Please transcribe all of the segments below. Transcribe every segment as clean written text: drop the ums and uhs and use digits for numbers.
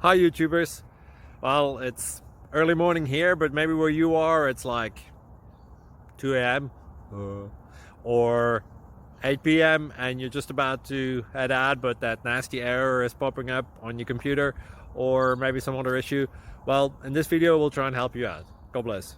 Hi YouTubers. Well, it's early morning here, but maybe where you are it's like 2 a.m. Or 8 p.m. and you're just about to head out, but that nasty error is popping up on your computer, or maybe some other issue. Well, in this video we'll try and help you out. God bless.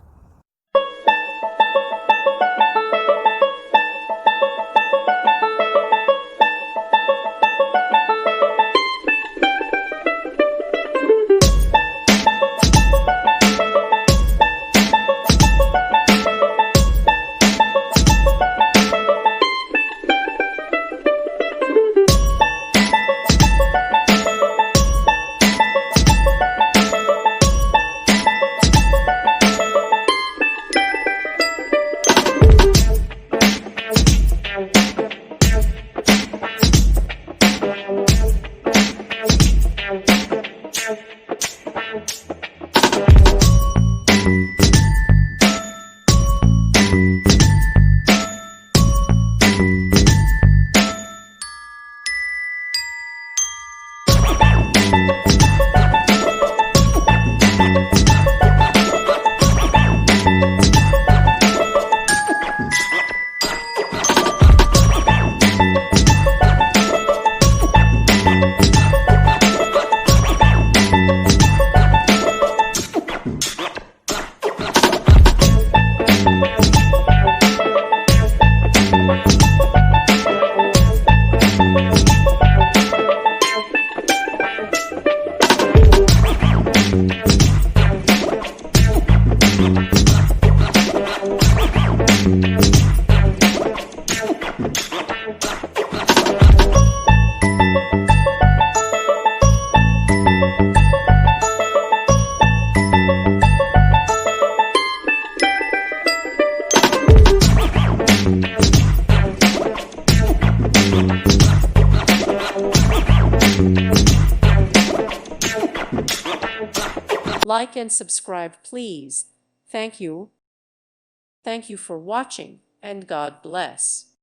Like and subscribe, please. Thank you. Thank you for watching, and God bless.